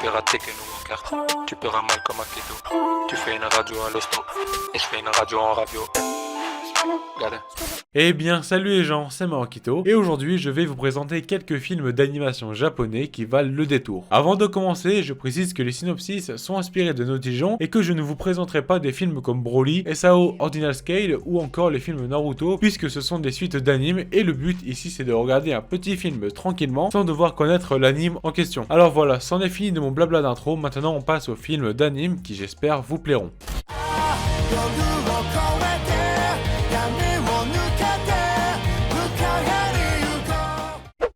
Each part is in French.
peux rater que nous en carte. Tu peux mal comme un keto. Tu fais une radio à l'hosto. Et je fais une radio en radio. Regardez. Eh bien salut les gens, c'est Marokito et aujourd'hui je vais vous présenter quelques films d'animation japonais qui valent le détour. Avant de commencer, je précise que les synopsis sont inspirés de Nottingham et que je ne vous présenterai pas des films comme Broly, SAO Ordinal Scale ou encore les films Naruto puisque ce sont des suites d'animes et le but ici c'est de regarder un petit film tranquillement sans devoir connaître l'anime en question. Alors voilà, c'en est fini de mon blabla d'intro, maintenant on passe aux films d'anime qui j'espère vous plairont.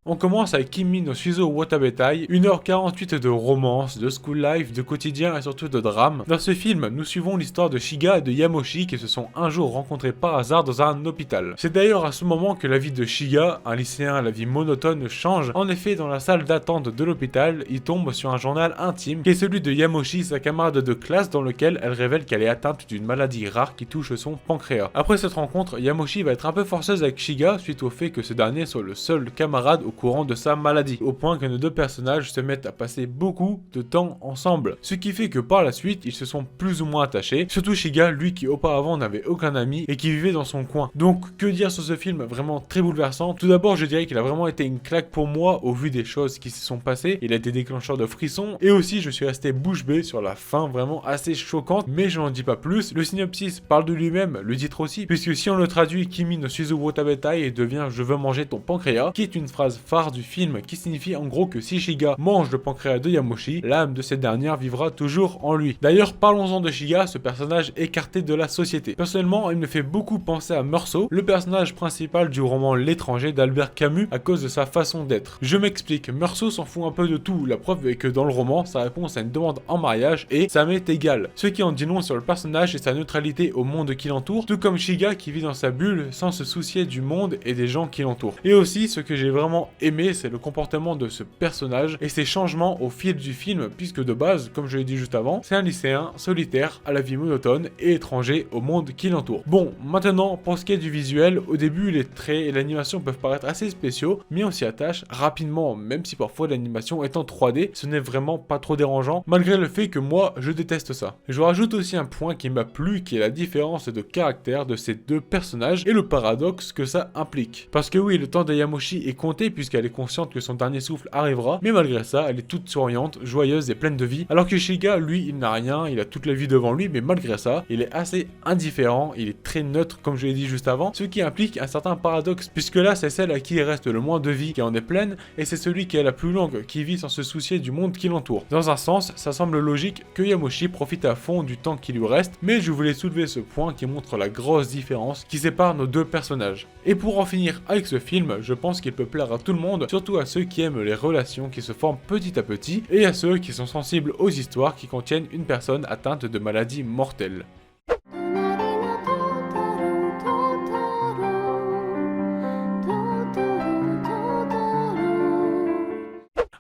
On commence avec Kimi no Suizo Watabetai, 1h48 de romance, de school life, de quotidien et surtout de drame. Dans ce film, nous suivons l'histoire de Shiga et de Yamoshi qui se sont un jour rencontrés par hasard dans un hôpital. C'est d'ailleurs à ce moment que la vie de Shiga, un lycéen à la vie monotone, change. En effet, dans la salle d'attente de l'hôpital, il tombe sur un journal intime qui est celui de Yamoshi, sa camarade de classe, dans lequel elle révèle qu'elle est atteinte d'une maladie rare qui touche son pancréas. Après cette rencontre, Yamoshi va être un peu forceuse avec Shiga suite au fait que ce dernier soit le seul camarade au courant de sa maladie, au point que nos deux personnages se mettent à passer beaucoup de temps ensemble. Ce qui fait que par la suite, ils se sont plus ou moins attachés, surtout Shiga, lui qui auparavant n'avait aucun ami et qui vivait dans son coin. Donc que dire sur ce film vraiment très bouleversant? Tout d'abord, je dirais qu'il a vraiment été une claque pour moi au vu des choses qui se sont passées, il a été déclencheur de frissons et aussi je suis resté bouche bée sur la fin vraiment assez choquante, mais je n'en dis pas plus. Le synopsis parle de lui-même, le titre aussi, puisque si on le traduit, Kimi no Suizo Watabetai devient je veux manger ton pancréas, qui est une phrase phare du film qui signifie en gros que si Shiga mange le pancréas de Yamoshi, l'âme de cette dernière vivra toujours en lui. D'ailleurs, parlons-en de Shiga, ce personnage écarté de la société. Personnellement, il me fait beaucoup penser à Meursault, le personnage principal du roman L'étranger d'Albert Camus à cause de sa façon d'être. Je m'explique, Meursault s'en fout un peu de tout, la preuve est que dans le roman, sa réponse à une demande en mariage et ça m'est égal. Ce qui en dit long sur le personnage et sa neutralité au monde qui l'entoure, tout comme Shiga qui vit dans sa bulle sans se soucier du monde et des gens qui l'entourent. Et aussi, ce que j'ai vraiment aimé, c'est le comportement de ce personnage et ses changements au fil du film, puisque de base, comme je l'ai dit juste avant, c'est un lycéen solitaire à la vie monotone et étranger au monde qui l'entoure. Bon, maintenant, pour ce qui est du visuel, au début, les traits et l'animation peuvent paraître assez spéciaux, mais on s'y attache rapidement, même si parfois l'animation est en 3D, ce n'est vraiment pas trop dérangeant, malgré le fait que moi, je déteste ça. Je rajoute aussi un point qui m'a plu, qui est la différence de caractère de ces deux personnages et le paradoxe que ça implique. Parce que oui, le temps de Yamoshi est compté puisqu'elle est consciente que son dernier souffle arrivera, mais malgré ça, elle est toute souriante, joyeuse et pleine de vie, alors que Shiga, lui, il n'a rien, il a toute la vie devant lui, mais malgré ça, il est assez indifférent, il est très neutre, comme je l'ai dit juste avant, ce qui implique un certain paradoxe, puisque là, c'est celle à qui il reste le moins de vie qui en est pleine, et c'est celui qui est la plus longue, qui vit sans se soucier du monde qui l'entoure. Dans un sens, ça semble logique que Yamoshi profite à fond du temps qui lui reste, mais je voulais soulever ce point qui montre la grosse différence qui sépare nos deux personnages. Et pour en finir avec ce film, je pense qu'il peut plaire à tout le monde, surtout à ceux qui aiment les relations qui se forment petit à petit et à ceux qui sont sensibles aux histoires qui contiennent une personne atteinte de maladies mortelles.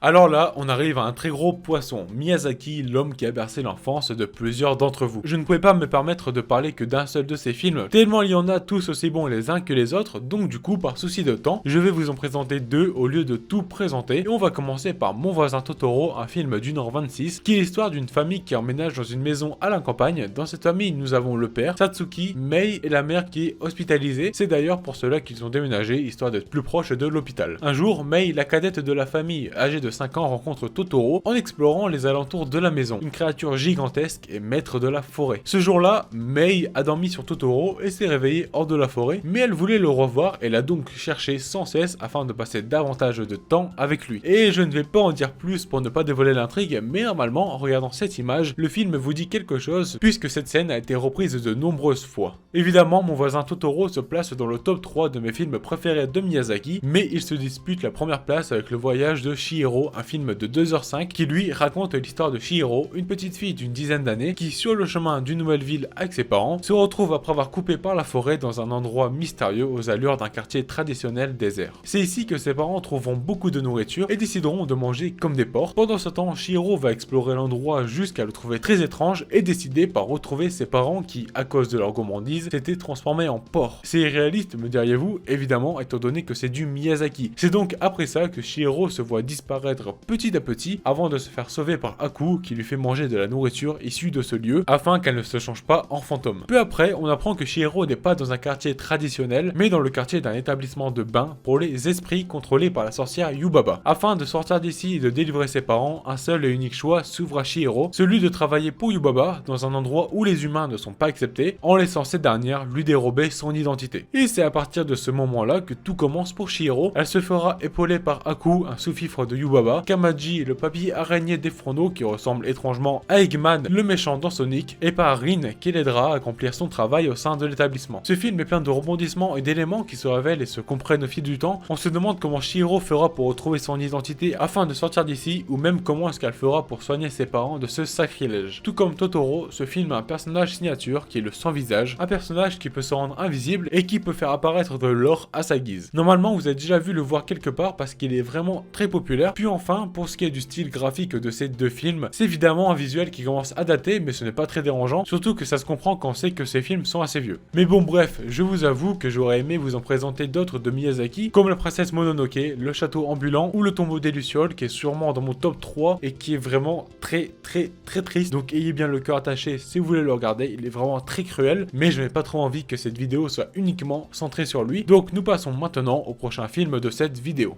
Alors là, on arrive à un très gros poisson, Miyazaki, l'homme qui a bercé l'enfance de plusieurs d'entre vous. Je ne pouvais pas me permettre de parler que d'un seul de ces films, tellement il y en a tous aussi bons les uns que les autres, donc du coup, par souci de temps, je vais vous en présenter deux au lieu de tout présenter, et on va commencer par Mon voisin Totoro, un film d'1h26, qui est l'histoire d'une famille qui emménage dans une maison à la campagne. Dans cette famille, nous avons le père, Satsuki, Mei et la mère qui est hospitalisée, c'est d'ailleurs pour cela qu'ils ont déménagé, histoire d'être plus proche de l'hôpital. Un jour, Mei, la cadette de la famille, âgée de 5 ans, rencontre Totoro en explorant les alentours de la maison, une créature gigantesque et maître de la forêt. Ce jour-là, Mei a dormi sur Totoro et s'est réveillée hors de la forêt, mais elle voulait le revoir et l'a donc cherché sans cesse afin de passer davantage de temps avec lui. Et je ne vais pas en dire plus pour ne pas dévoiler l'intrigue, mais normalement, en regardant cette image, le film vous dit quelque chose puisque cette scène a été reprise de nombreuses fois. Évidemment, Mon voisin Totoro se place dans le top 3 de mes films préférés de Miyazaki, mais il se dispute la première place avec Le voyage de Chihiro, un film de 2h05 qui lui raconte l'histoire de Chihiro, une petite fille d'une dizaine d'années qui, sur le chemin d'une nouvelle ville avec ses parents, se retrouve après avoir coupé par la forêt dans un endroit mystérieux aux allures d'un quartier traditionnel désert. C'est ici que ses parents trouveront beaucoup de nourriture et décideront de manger comme des porcs. Pendant ce temps, Chihiro va explorer l'endroit jusqu'à le trouver très étrange et décider par retrouver ses parents qui, à cause de leur gourmandise, s'étaient transformés en porcs. C'est irréaliste, me diriez-vous, évidemment, étant donné que c'est du Miyazaki. C'est donc après ça que Chihiro se voit disparaître disparaître petit à petit avant de se faire sauver par Haku qui lui fait manger de la nourriture issue de ce lieu afin qu'elle ne se change pas en fantôme. Peu après, on apprend que Chihiro n'est pas dans un quartier traditionnel mais dans le quartier d'un établissement de bain pour les esprits contrôlés par la sorcière Yubaba. Afin de sortir d'ici et de délivrer ses parents, un seul et unique choix s'ouvre à Chihiro, celui de travailler pour Yubaba dans un endroit où les humains ne sont pas acceptés en laissant cette dernière lui dérober son identité. Et c'est à partir de ce moment-là que tout commence pour Chihiro. Elle se fera épauler par Haku, un sous-fifre de Yubaba, Kamaji, le papy araignée des Frondo qui ressemble étrangement à Eggman, le méchant dans Sonic, et par Rin qui l'aidera à accomplir son travail au sein de l'établissement. Ce film est plein de rebondissements et d'éléments qui se révèlent et se comprennent au fil du temps. On se demande comment Chihiro fera pour retrouver son identité afin de sortir d'ici, ou même comment est-ce qu'elle fera pour soigner ses parents de ce sacrilège. Tout comme Totoro, ce film a un personnage signature qui est le sans-visage, un personnage qui peut se rendre invisible et qui peut faire apparaître de l'or à sa guise. Normalement, vous avez déjà vu le voir quelque part parce qu'il est vraiment très populaire. Puis enfin, pour ce qui est du style graphique de ces deux films, c'est évidemment un visuel qui commence à dater, mais ce n'est pas très dérangeant, surtout que ça se comprend quand on sait que ces films sont assez vieux. Mais bon bref, je vous avoue que j'aurais aimé vous en présenter d'autres de Miyazaki, comme La Princesse Mononoke, Le Château Ambulant ou Le Tombeau des Lucioles, qui est sûrement dans mon top 3 et qui est vraiment très triste. Donc ayez bien le cœur attaché si vous voulez le regarder, il est vraiment très cruel, mais je n'ai pas trop envie que cette vidéo soit uniquement centrée sur lui. Donc nous passons maintenant au prochain film de cette vidéo.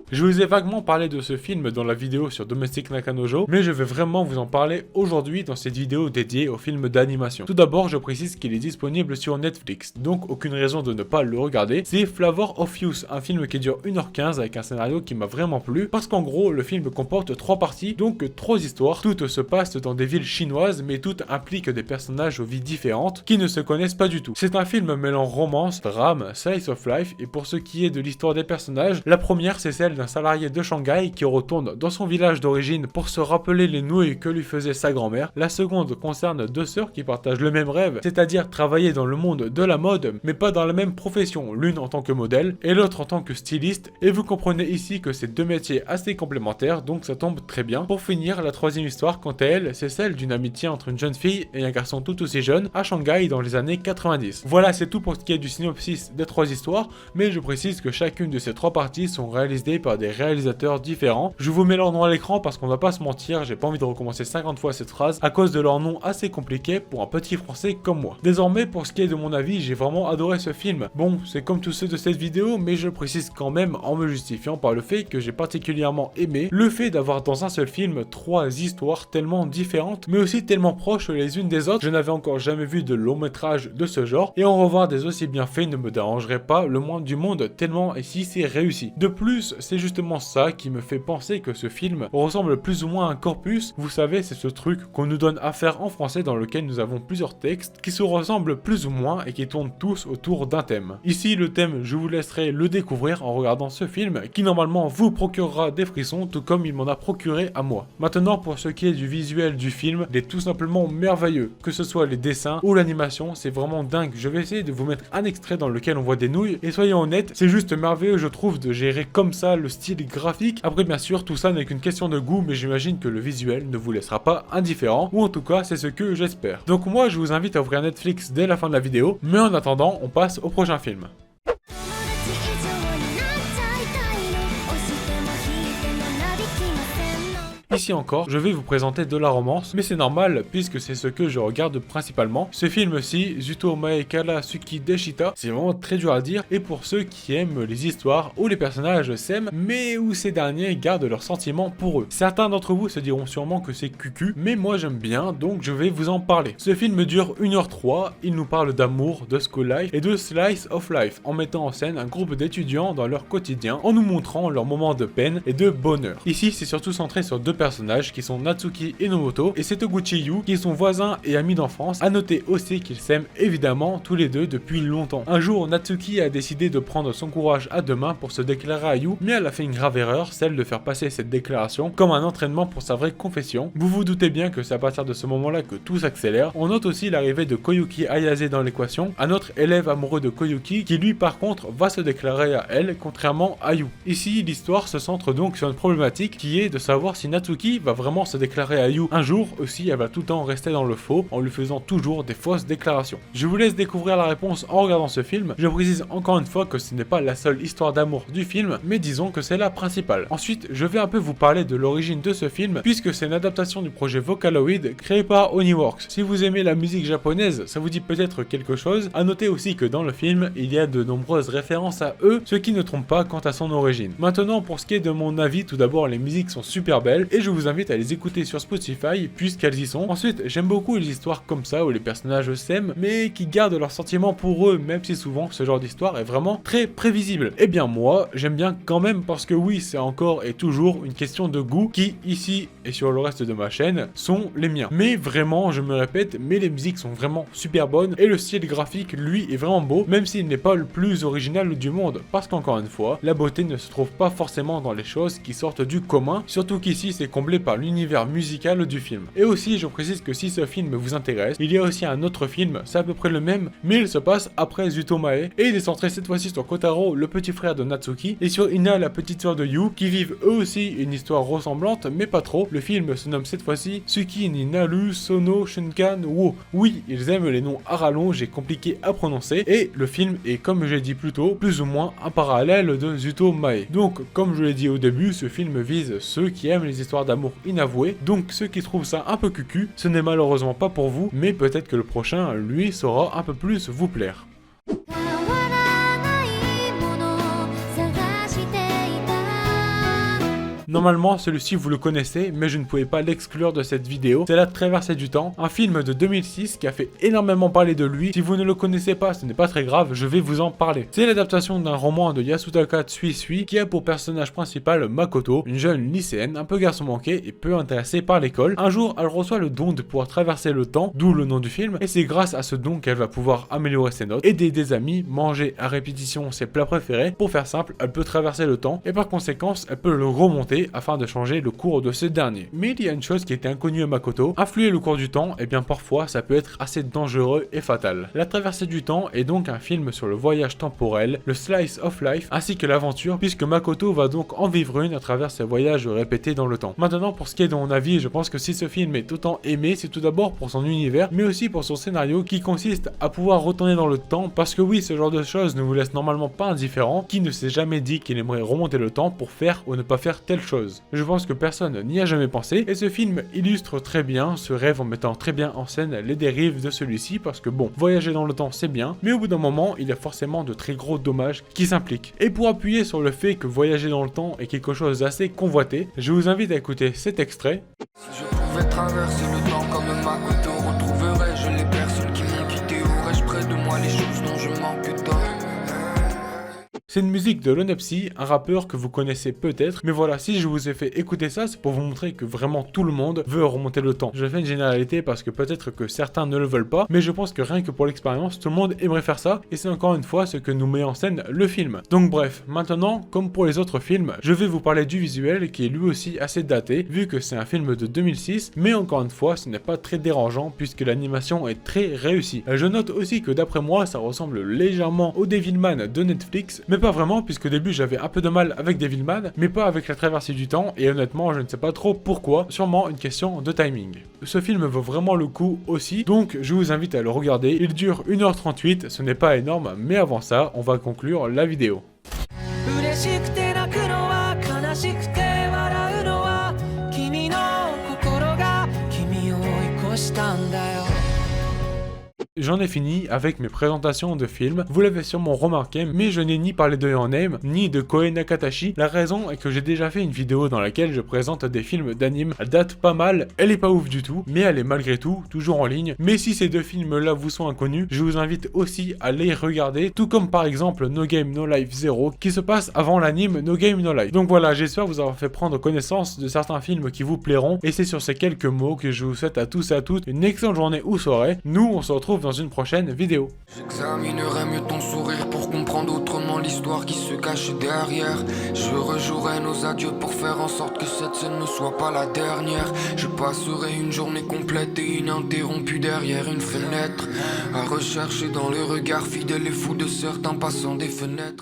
Je vous ai vaguement parlé de ce film dans la vidéo sur Domestic Nakanojo, mais je vais vraiment vous en parler aujourd'hui dans cette vidéo dédiée au film d'animation. Tout d'abord, je précise qu'il est disponible sur Netflix, donc aucune raison de ne pas le regarder. C'est Flavor of Youth, un film qui dure 1h15 avec un scénario qui m'a vraiment plu, parce qu'en gros, le film comporte 3 parties, donc 3 histoires. Toutes se passent dans des villes chinoises, mais toutes impliquent des personnages aux vies différentes qui ne se connaissent pas du tout. C'est un film mêlant romance, drame, slice of life, et pour ce qui est de l'histoire des personnages, la première c'est celle d'un salarié de Shanghai qui retourne dans son village d'origine pour se rappeler les nouilles que lui faisait sa grand-mère. La seconde concerne deux sœurs qui partagent le même rêve, c'est-à-dire travailler dans le monde de la mode, mais pas dans la même profession, l'une en tant que modèle et l'autre en tant que styliste, et vous comprenez ici que c'est deux métiers assez complémentaires, donc ça tombe très bien. Pour finir, la troisième histoire, quant à elle, c'est celle d'une amitié entre une jeune fille et un garçon tout aussi jeune à Shanghai dans les années 90. Voilà, c'est tout pour ce qui est du synopsis des 3 histoires, mais je précise que chacune de ces 3 parties sont réalisées par des réalisateurs différents. Je vous mets leur nom à l'écran parce qu'on va pas se mentir, j'ai pas envie de recommencer 50 fois cette phrase à cause de leur nom assez compliqué pour un petit français comme moi. Désormais, pour ce qui est de mon avis, j'ai vraiment adoré ce film. Bon, c'est comme tous ceux de cette vidéo, mais je précise quand même en me justifiant par le fait que j'ai particulièrement aimé le fait d'avoir dans un seul film 3 histoires tellement différentes, mais aussi tellement proches les unes des autres. Je n'avais encore jamais vu de long métrage de ce genre, et en revoir des aussi bien faits ne me dérangerait pas le moins du monde, tellement ici c'est réussi. De plus, c'est justement ça qui me fait penser que ce film ressemble plus ou moins à un corpus. Vous savez, c'est ce truc qu'on nous donne à faire en français dans lequel nous avons plusieurs textes qui se ressemblent plus ou moins et qui tournent tous autour d'un thème. Ici, le thème, je vous laisserai le découvrir en regardant ce film qui normalement vous procurera des frissons tout comme il m'en a procuré à moi. Maintenant, pour ce qui est du visuel du film, il est tout simplement merveilleux. Que ce soit les dessins ou l'animation, c'est vraiment dingue. Je vais essayer de vous mettre un extrait dans lequel on voit des nouilles et soyons honnêtes, c'est juste merveilleux je trouve de gérer comme ça le style graphique. Après bien sûr tout ça n'est qu'une question de goût, mais j'imagine que le visuel ne vous laissera pas indifférent, ou en tout cas c'est ce que j'espère. Donc moi je vous invite à ouvrir Netflix dès la fin de la vidéo, mais en attendant on passe au prochain film. Ici encore, je vais vous présenter de la romance, mais c'est normal puisque c'est ce que je regarde principalement. Ce film-ci, Zuto Mae Kara Suki Deshita, c'est vraiment très dur à dire, et pour ceux qui aiment les histoires où les personnages s'aiment, mais où ces derniers gardent leurs sentiments pour eux. Certains d'entre vous se diront sûrement que c'est cucu, mais moi j'aime bien, donc je vais vous en parler. Ce film dure 1h03, il nous parle d'amour, de school life et de slice of life, en mettant en scène un groupe d'étudiants dans leur quotidien, en nous montrant leurs moments de peine et de bonheur. Ici, c'est surtout centré sur 2 personnages qui sont Natsuki Enomoto et Setoguchi Yu qui sont voisins et amis d'enfance. À noter aussi qu'ils s'aiment évidemment tous les deux depuis longtemps. Un jour, Natsuki a décidé de prendre son courage à deux mains pour se déclarer à Yu, mais elle a fait une grave erreur, celle de faire passer cette déclaration comme un entraînement pour sa vraie confession. Vous vous doutez bien que c'est à partir de ce moment-là que tout s'accélère. On note aussi l'arrivée de Koyuki Ayase dans l'équation, un autre élève amoureux de Koyuki qui lui par contre va se déclarer à elle contrairement à Yu. Ici, l'histoire se centre donc sur une problématique qui est de savoir si Natsuki Natsuki va vraiment se déclarer à Yu un jour, aussi elle va tout le temps rester dans le faux en lui faisant toujours des fausses déclarations. Je vous laisse découvrir la réponse en regardant ce film. Je précise encore une fois que ce n'est pas la seule histoire d'amour du film, mais disons que c'est la principale. Ensuite, je vais un peu vous parler de l'origine de ce film, puisque c'est une adaptation du projet Vocaloid créé par Oniworks. Si vous aimez la musique japonaise, ça vous dit peut-être quelque chose. À noter aussi que dans le film, il y a de nombreuses références à eux, ce qui ne trompe pas quant à son origine. Maintenant, pour ce qui est de mon avis, tout d'abord, les musiques sont super belles, et je vous invite à les écouter sur Spotify, puisqu'elles y sont. Ensuite, j'aime beaucoup les histoires comme ça, où les personnages s'aiment, mais qui gardent leurs sentiments pour eux, même si souvent ce genre d'histoire est vraiment très prévisible. Eh bien moi, j'aime bien quand même parce que oui, c'est encore et toujours une question de goût qui, ici et sur le reste de ma chaîne, sont les miens. Mais vraiment, je me répète, mais les musiques sont vraiment super bonnes et le style graphique, lui, est vraiment beau, même s'il n'est pas le plus original du monde. Parce qu'encore une fois, la beauté ne se trouve pas forcément dans les choses qui sortent du commun, surtout qu'ici c'est comblé par l'univers musical du film. Et aussi, je précise que si ce film vous intéresse, il y a aussi un autre film, c'est à peu près le même, mais il se passe après Zutomae, et il est centré cette fois-ci sur Kotaro, le petit frère de Natsuki, et sur Ina, la petite sœur de Yu, qui vivent eux aussi une histoire ressemblante, mais pas trop. Le film se nomme cette fois-ci Tsuki ni Naru Sono Shunkan Wo. Oui, ils aiment les noms à rallonge et compliqués à prononcer, et le film est, comme j'ai dit plus tôt, plus ou moins un parallèle de Zutomae. Donc, comme je l'ai dit au début, ce film vise ceux qui aiment les histoires d'amour inavouées, donc ceux qui trouvent ça un peu cucu, ce n'est malheureusement pas pour vous, mais peut-être que le prochain, lui, saura un peu plus vous plaire. Normalement, celui-ci vous le connaissez, mais je ne pouvais pas l'exclure de cette vidéo. C'est La Traversée du Temps, un film de 2006 qui a fait énormément parler de lui. Si vous ne le connaissez pas, ce n'est pas très grave, je vais vous en parler. C'est l'adaptation d'un roman de Yasutaka Tsuisui qui a pour personnage principal Makoto, une jeune lycéenne un peu garçon manqué et peu intéressée par l'école. Un jour, elle reçoit le don de pouvoir traverser le temps, d'où le nom du film, et c'est grâce à ce don qu'elle va pouvoir améliorer ses notes, aider des amis, manger à répétition ses plats préférés. Pour faire simple, elle peut traverser le temps et par conséquence, elle peut le remonter afin de changer le cours de ce dernier. Mais il y a une chose qui était inconnue à Makoto, influer le cours du temps, et bien parfois ça peut être assez dangereux et fatal. La Traversée du Temps est donc un film sur le voyage temporel, le slice of life, ainsi que l'aventure, puisque Makoto va donc en vivre une à travers ses voyages répétés dans le temps. Maintenant, pour ce qui est de mon avis, je pense que si ce film est autant aimé, c'est tout d'abord pour son univers, mais aussi pour son scénario qui consiste à pouvoir retourner dans le temps, parce que oui, ce genre de choses ne vous laisse normalement pas indifférent. Qui ne s'est jamais dit qu'il aimerait remonter le temps pour faire ou ne pas faire telle chose? Je pense que personne n'y a jamais pensé, et ce film illustre très bien ce rêve en mettant très bien en scène les dérives de celui-ci, parce que bon, voyager dans le temps c'est bien, mais au bout d'un moment, il y a forcément de très gros dommages qui s'impliquent. Et pour appuyer sur le fait que voyager dans le temps est quelque chose d'assez convoité, je vous invite à écouter cet extrait. Si je pouvais traverser le temps comme Makoto, retrouverais-je les personnes qui m'ont quitté, aurais-je près de moi les choses dont je manque d'or? C'est une musique de Lonepsy, un rappeur que vous connaissez peut-être, mais voilà, si je vous ai fait écouter ça, c'est pour vous montrer que vraiment tout le monde veut remonter le temps. Je fais une généralité parce que peut-être que certains ne le veulent pas, mais je pense que rien que pour l'expérience, tout le monde aimerait faire ça, et c'est encore une fois ce que nous met en scène le film. Donc bref, maintenant, comme pour les autres films, je vais vous parler du visuel qui est lui aussi assez daté, vu que c'est un film de 2006, mais encore une fois, ce n'est pas très dérangeant puisque l'animation est très réussie. Je note aussi que d'après moi, ça ressemble légèrement au Devilman de Netflix, mais pas vraiment, puisque au début j'avais un peu de mal avec Devilman, mais pas avec La Traversée du Temps, et honnêtement je ne sais pas trop pourquoi, sûrement une question de timing. Ce film vaut vraiment le coup aussi, donc je vous invite à le regarder. Il dure 1h38, ce n'est pas énorme, mais avant ça, on va conclure la vidéo. J'en ai fini avec mes présentations de films, vous l'avez sûrement remarqué, mais je n'ai ni parlé de Your Name, ni de Koe Nakatashi. La raison est que j'ai déjà fait une vidéo dans laquelle je présente des films d'anime. Elle date pas mal, elle est pas ouf du tout, mais elle est malgré tout toujours en ligne. Mais si ces deux films là vous sont inconnus, je vous invite aussi à les regarder, tout comme par exemple No Game No Life 0, qui se passe avant l'anime No Game No Life. Donc voilà, j'espère vous avoir fait prendre connaissance de certains films qui vous plairont, et c'est sur ces quelques mots que je vous souhaite à tous et à toutes une excellente journée ou soirée. Nous, on se retrouve dans une prochaine vidéo. J'examinerai mieux ton sourire pour comprendre autrement l'histoire qui se cache derrière. Je rejouerai nos adieux pour faire en sorte que cette scène ne soit pas la dernière. Je passerai une journée complète et ininterrompue derrière une fenêtre, à rechercher dans le regard fidèle et fou de certains passants des fenêtres.